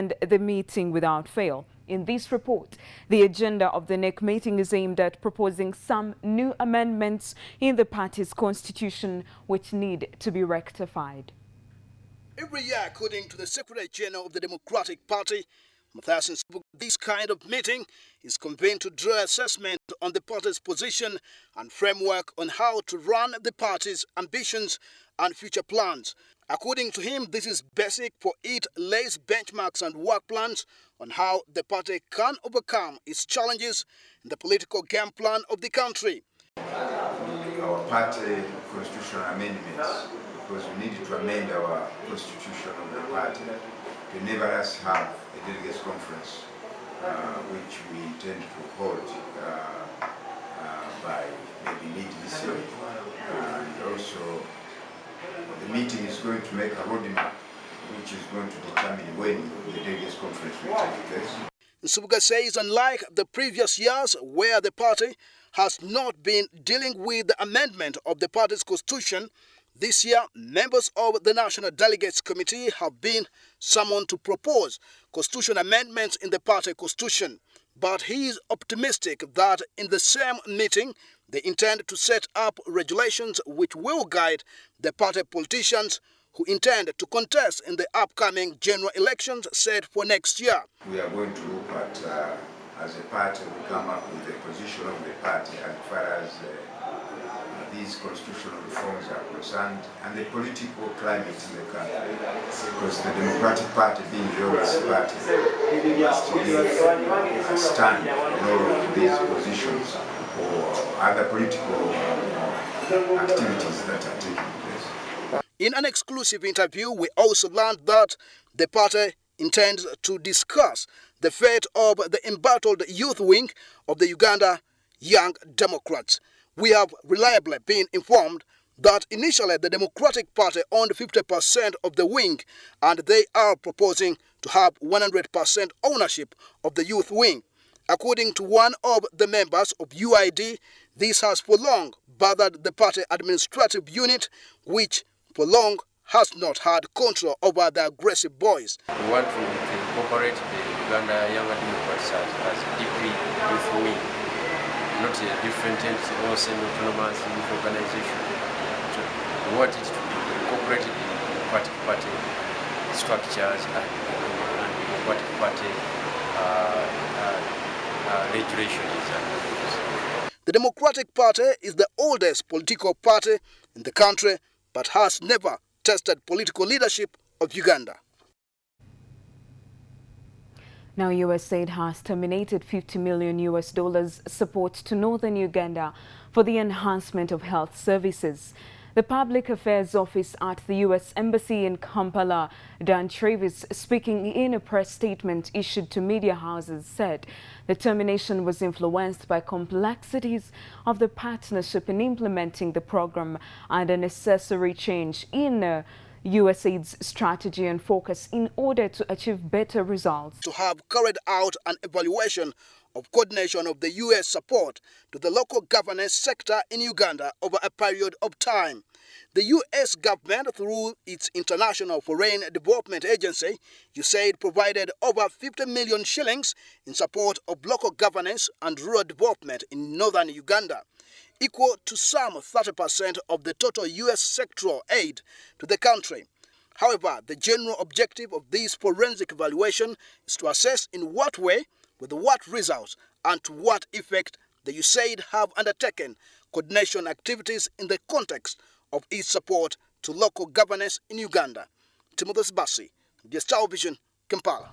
attend the meeting without fail. In this report, the agenda of the NEC meeting is aimed at proposing some new amendments in the party's constitution which need to be rectified. Every year, according to the Secretary General of the Democratic Party, Matthias, this kind of meeting is convened to draw assessment on the party's position and framework on how to run the party's ambitions and future plans. According to him, this is basic, for it lays benchmarks and work plans on how the party can overcome its challenges in the political game plan of the country. Our party constitutional amendments, because we needed to amend our constitution of the party to enable us to have a delegates conference, which we intend to hold by maybe mid this year. And also, the meeting is going to make a roadmap which is going to determine when the delegates conference will take place. Nsubuga says, unlike the previous years where the party has not been dealing with the amendment of the party's constitution, this year members of the National Delegates Committee have been summoned to propose constitution amendments in the party constitution. But he is optimistic that in the same meeting they intend to set up regulations which will guide the party politicians who intend to contest in the upcoming general elections set for next year. We are going to look at, as a party, we come up with the position of the party as far as these constitutional reforms are concerned and the political climate in the country. Because the Democratic Party, being the oldest party, must give a stand on all of these positions or other political activities that are taking place. In an exclusive interview, we also learned that the party intends to discuss the fate of the embattled youth wing of the Uganda Young Democrats. We have reliably been informed that initially the Democratic Party owned 50% of the wing, and they are proposing to have 100% ownership of the youth wing. According to one of the members of UID, this has for long bothered the party administrative unit, which for long has not had control over the aggressive boys. We want to incorporate the Uganda Young Democrats as deeply youth wing, not a different entity or semi-autonomous youth organization. So we want it to be incorporated in democratic party structures and democratic party regulations. The Democratic Party is the oldest political party in the country, but has never tested political leadership of Uganda. Now, USAID has terminated $50 million support to northern Uganda for the enhancement of health services. The Public Affairs Office at the U.S. Embassy in Kampala, Dan Travis, speaking in a press statement issued to media houses, said the termination was influenced by complexities of the partnership in implementing the program and a necessary change in USAID's strategy and focus in order to achieve better results. To have carried out an evaluation of coordination of the U.S. support to the local governance sector in Uganda over a period of time. The U.S. government, through its International Foreign Development Agency, USAID, provided over 50 million shillings in support of local governance and rural development in northern Uganda, equal to some 30% of the total U.S. sectoral aid to the country. However, the general objective of this forensic evaluation is to assess in what way, with what results, and to what effect the USAID have undertaken coordination activities in the context of its support to local governance in Uganda. Timothy Bassi, Wbs Television, Kampala.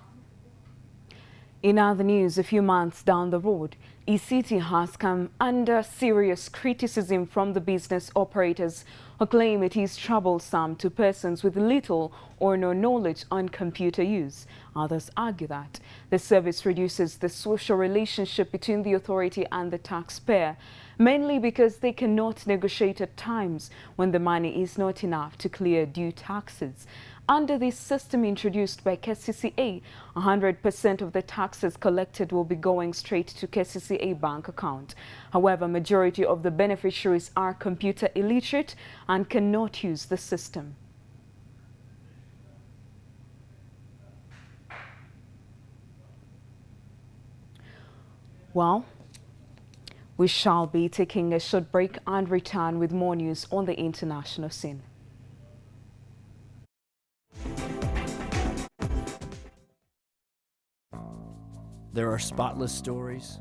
In other news, a few months down the road, ECT has come under serious criticism from the business operators who claim it is troublesome to persons with little or no knowledge on computer use. Others argue that the service reduces the social relationship between the authority and the taxpayer, mainly because they cannot negotiate at times when the money is not enough to clear due taxes. Under this system introduced by KCCA, 100% of the taxes collected will be going straight to KCCA bank account. However, majority of the beneficiaries are computer illiterate and cannot use the system. Well, we shall be taking a short break and return with more news on the international scene. There are spotless stories.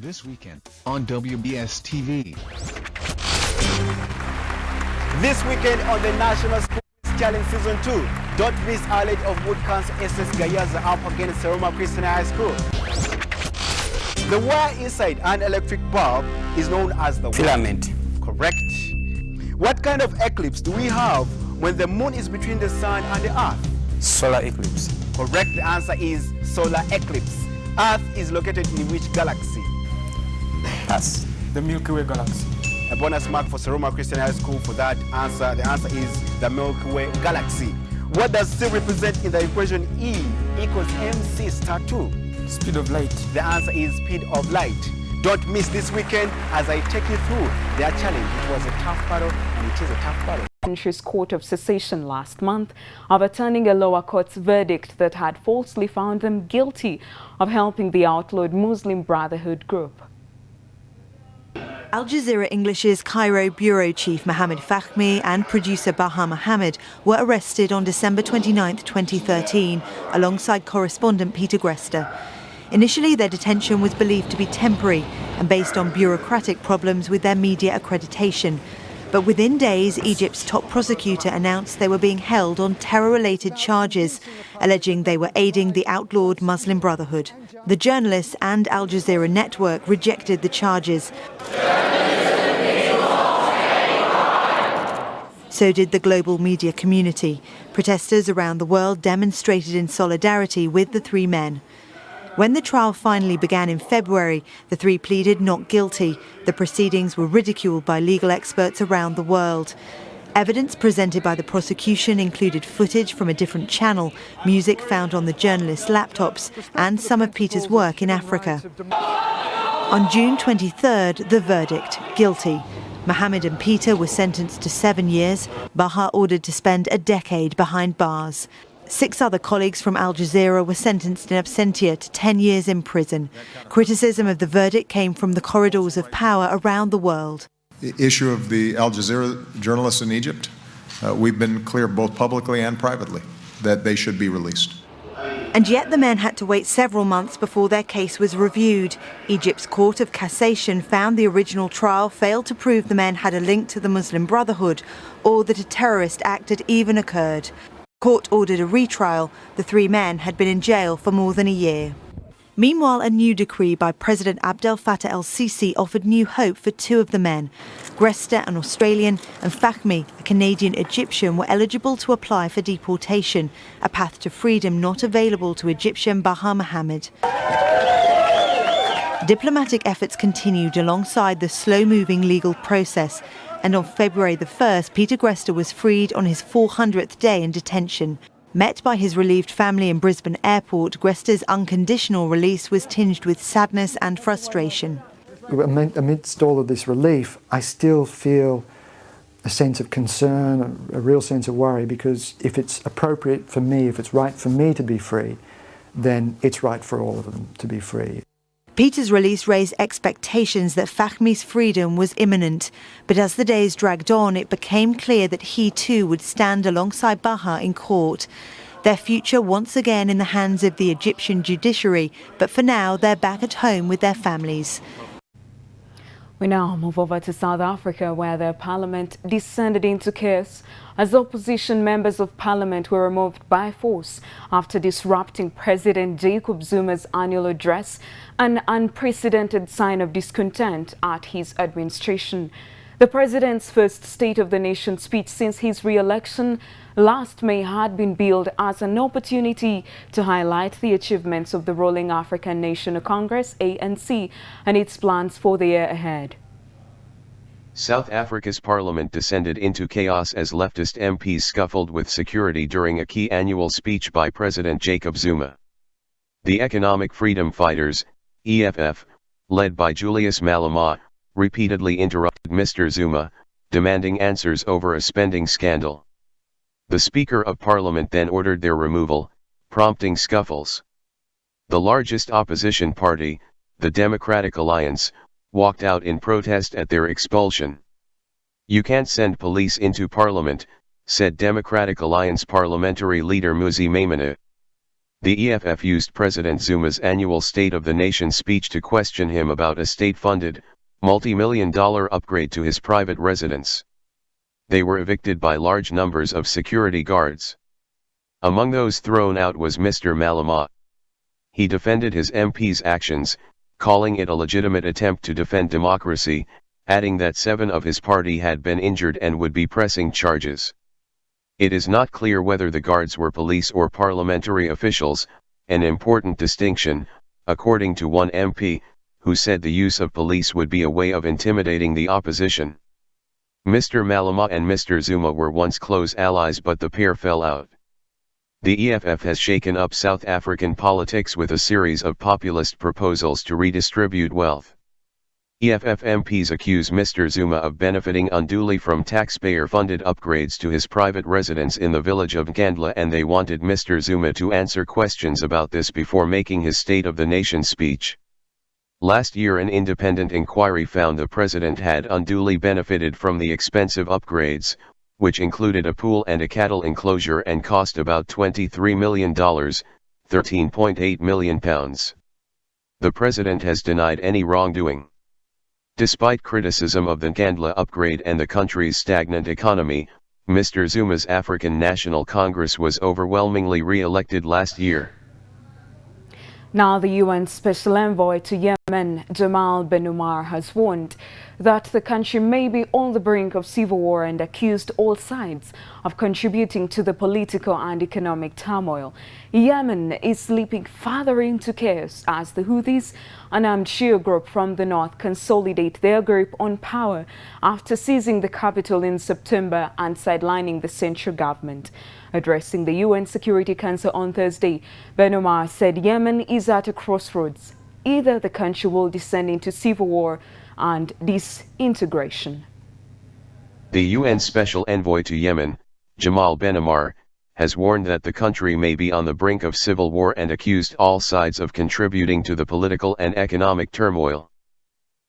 This weekend on WBS TV. This weekend on the National Sports Challenge Season 2, don't miss our Lady of Wood Council SS Gayaza up against Seroma Christian High School. The wire inside an electric bulb is known as the filament. Correct. What kind of eclipse do we have when the moon is between the sun and the earth? Solar eclipse. Correct. The answer is solar eclipse. Earth is located in which galaxy? That's the Milky Way galaxy. A bonus mark for Seroma Christian High School for that answer. The answer is the Milky Way galaxy. What does C represent in the equation E equals MC star 2? Speed of light. The answer is speed of light. Don't miss this weekend as I take you through their challenge. It was a tough battle and it is a tough battle. Country's Court of Cassation last month, overturning a lower court's verdict that had falsely found them guilty of helping the outlawed Muslim Brotherhood group. Al Jazeera English's Cairo bureau chief Mohammed Fahmy and producer Baha Mohammed were arrested on December 29, 2013, alongside correspondent Peter Grester. Initially, their detention was believed to be temporary and based on bureaucratic problems with their media accreditation. But within days, Egypt's top prosecutor announced they were being held on terror-related charges, alleging they were aiding the outlawed Muslim Brotherhood. The journalists and Al Jazeera network rejected the charges. So did the global media community. Protesters around the world demonstrated in solidarity with the three men. When the trial finally began in February, the three pleaded not guilty. The proceedings were ridiculed by legal experts around the world. Evidence presented by the prosecution included footage from a different channel, music found on the journalists' laptops, and some of Peter's work in Africa. On June 23rd, the verdict, guilty. Mohammed and Peter were sentenced to 7 years. Baha ordered to spend a decade behind bars. 6 other colleagues from Al Jazeera were sentenced in absentia to 10 years in prison. Criticism of the verdict came from the corridors of power around the world. The issue of the Al Jazeera journalists in Egypt, we've been clear both publicly and privately that they should be released. And yet the men had to wait several months before their case was reviewed. Egypt's Court of Cassation found the original trial failed to prove the men had a link to the Muslim Brotherhood or that a terrorist act had even occurred. Court ordered a retrial. The three men had been in jail for more than a year. Meanwhile, a new decree by President Abdel Fattah el-Sisi offered new hope for 2 of the men. Grester, an Australian, and Fahmy, a Canadian Egyptian, were eligible to apply for deportation, a path to freedom not available to Egyptian Baha Mohammed. Diplomatic efforts continued alongside the slow-moving legal process, and on February the 1st, Peter Grester was freed on his 400th day in detention. Met by his relieved family in Brisbane Airport, Grester's unconditional release was tinged with sadness and frustration. Amidst all of this relief, I still feel a sense of concern, a real sense of worry, because if it's appropriate for me, if it's right for me to be free, then it's right for all of them to be free. Peter's release raised expectations that Fahmy's freedom was imminent, but as the days dragged on, it became clear that he too would stand alongside Baha in court. Their future once again in the hands of the Egyptian judiciary, but for now they're back at home with their families. We now move over to South Africa, where the parliament descended into chaos as opposition members of parliament were removed by force after disrupting President Jacob Zuma's annual address, an unprecedented sign of discontent at his administration. The president's first State of the Nation speech since his re-election last May had been billed as an opportunity to highlight the achievements of the ruling African National Congress, ANC, and its plans for the year ahead. South Africa's parliament descended into chaos as leftist MPs scuffled with security during a key annual speech by President Jacob Zuma. The Economic Freedom Fighters, EFF, led by Julius Malema, repeatedly interrupted Mr. Zuma, demanding answers over a spending scandal. The Speaker of Parliament then ordered their removal, prompting scuffles. The largest opposition party, the Democratic Alliance, walked out in protest at their expulsion. "You can't send police into Parliament," said Democratic Alliance parliamentary leader Muzi Maimuna. The EFF used President Zuma's annual State of the Nation speech to question him about a state-funded, multi-million-dollar upgrade to his private residence. They were evicted by large numbers of security guards. Among those thrown out was Mr. Malema. He defended his MP's actions, calling it a legitimate attempt to defend democracy, adding that 7 of his party had been injured and would be pressing charges. It is not clear whether the guards were police or parliamentary officials, an important distinction, according to one MP, who said the use of police would be a way of intimidating the opposition. Mr. Malema and Mr. Zuma were once close allies, but the pair fell out. The EFF has shaken up South African politics with a series of populist proposals to redistribute wealth. EFF MPs accuse Mr. Zuma of benefiting unduly from taxpayer-funded upgrades to his private residence in the village of Nkandla, and they wanted Mr. Zuma to answer questions about this before making his State of the Nation speech. Last year an independent inquiry found the president had unduly benefited from the expensive upgrades, which included a pool and a cattle enclosure and cost about $23 million, £13.8 million. The president has denied any wrongdoing. Despite criticism of the Nkandla upgrade and the country's stagnant economy, Mr. Zuma's African National Congress was overwhelmingly re-elected last year. Now, the UN Special Envoy to Yemen, Jamal Ben Omar, has warned that the country may be on the brink of civil war and accused all sides of contributing to the political and economic turmoil. Yemen is slipping further into chaos as the Houthis, an armed Shia group from the north, consolidate their grip on power after seizing the capital in September and sidelining the central government. Addressing the UN Security Council on Thursday, Ben Omar said Yemen is at a crossroads. Either the country will descend into civil war and disintegration. The UN Special Envoy to Yemen, Jamal Ben Omar, has warned that the country may be on the brink of civil war and accused all sides of contributing to the political and economic turmoil.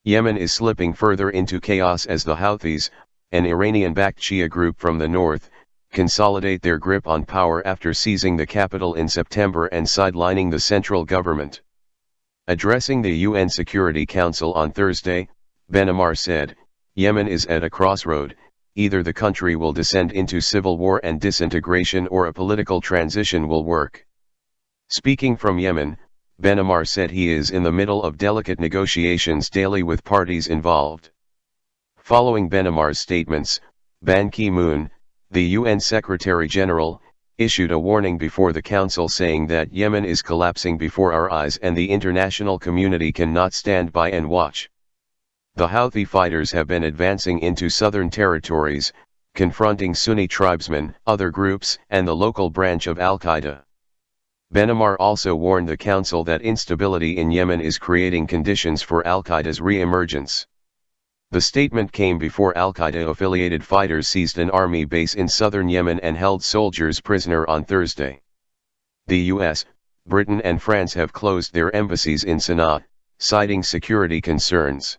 Yemen is slipping further into chaos as the Houthis, an Iranian-backed Shia group from the north, consolidate their grip on power after seizing the capital in September and sidelining the central government. Addressing the UN Security Council on Thursday, Ben Omar said, "Yemen is at a crossroad. Either the country will descend into civil war and disintegration or a political transition will work." Speaking from Yemen, Ben Omar said he is in the middle of delicate negotiations daily with parties involved. Following Ben Omar's statements, Ban Ki-moon, the UN Secretary-General, issued a warning before the Council saying that Yemen is collapsing before our eyes and the international community cannot stand by and watch. The Houthi fighters have been advancing into southern territories, confronting Sunni tribesmen, other groups, and the local branch of Al-Qaeda. Ben Omar also warned the Council that instability in Yemen is creating conditions for Al-Qaeda's re-emergence. The statement came before Al-Qaeda-affiliated fighters seized an army base in southern Yemen and held soldiers prisoner on Thursday. The US, Britain and France have closed their embassies in Sana'a, citing security concerns.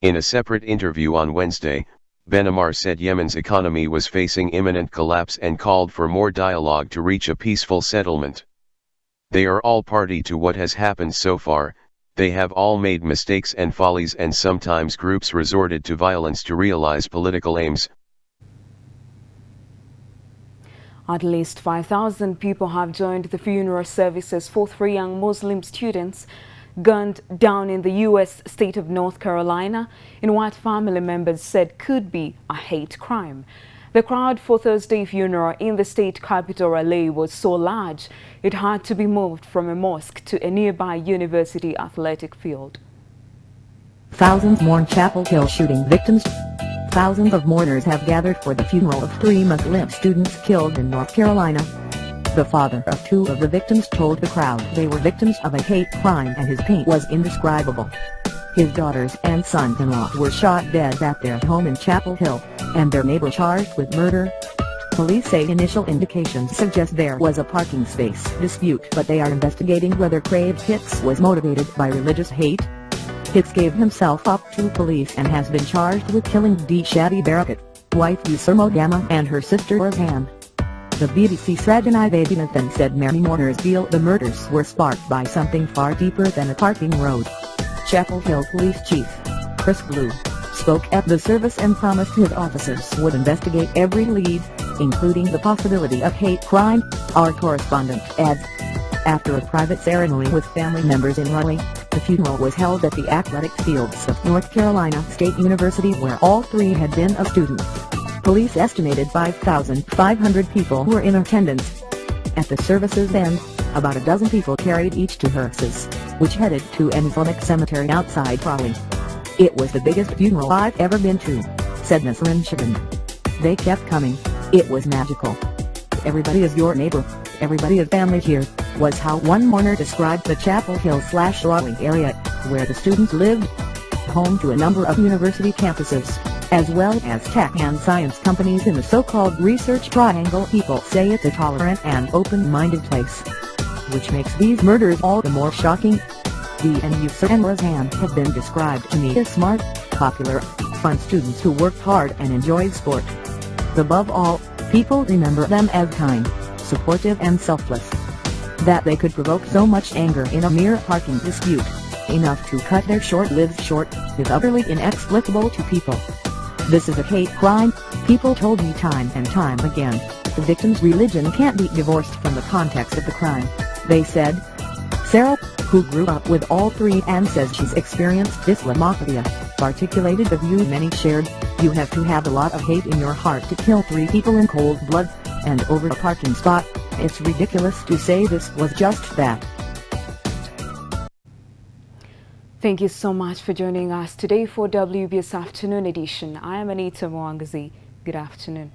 In a separate interview on Wednesday, Ben Omar said Yemen's economy was facing imminent collapse and called for more dialogue to reach a peaceful settlement. "They are all party to what has happened so far. They have all made mistakes and follies, and sometimes groups resorted to violence to realize political aims." At least 5,000 people have joined the funeral services for 3 young Muslim students gunned down in the U.S. state of North Carolina in what family members said could be a hate crime. The crowd for Thursday's funeral in the state capital LA was so large it had to be moved from a mosque to a nearby university athletic field. Thousands mourn Chapel Hill shooting victims. Thousands of mourners have gathered for the funeral of 3 Muslim students killed in North Carolina. The father of 2 of the victims told the crowd they were victims of a hate crime and his pain was indescribable. His daughters and son-in-law were shot dead at their home in Chapel Hill, and their neighbor charged with murder. Police say initial indications suggest there was a parking space dispute, but they are investigating whether Craig Hicks was motivated by religious hate. Hicks gave himself up to police and has been charged with killing Shadi Barakat, wife Yusur Gama and her sister Roseanne. The BBC Sradhanai Vaidyanathan said many mourners feel the murders were sparked by something far deeper than a parking road. Chapel Hill Police Chief Chris Blue spoke at the service and promised his officers would investigate every lead, including the possibility of hate crime, our correspondent adds. After a private ceremony with family members in Raleigh, the funeral was held at the athletic fields of North Carolina State University where all 3 had been a student. Police estimated 5,500 people were in attendance. At the service's end, about a dozen people carried each to hearses, which headed to an Islamic cemetery outside Raleigh. "It was the biggest funeral I've ever been to," said Nasrin Shivan. "They kept coming. It was magical. Everybody is your neighbor. Everybody is family here," was how one mourner described the Chapel Hill/Raleigh area, where the students lived. Home to a number of university campuses, as well as tech and science companies in the so-called Research Triangle, people say it's a tolerant and open-minded place, which makes these murders all the more shocking. Dee and Yusur and Roseanne have been described to me as smart, popular, fun students who worked hard and enjoyed sport. Above all, people remember them as kind, supportive and selfless. That they could provoke so much anger in a mere parking dispute, enough to cut their short lives short, is utterly inexplicable to people. "This is a hate crime," people told me time and time again. "The victim's religion can't be divorced from the context of the crime," they said. Sarah, who grew up with all 3 and says she's experienced Islamophobia, articulated the view many shared: "You have to have a lot of hate in your heart to kill 3 people in cold blood, and over a parking spot. It's ridiculous to say this was just that." Thank you so much for joining us today for WBS Afternoon Edition. I am Anita Mwangazi. Good afternoon.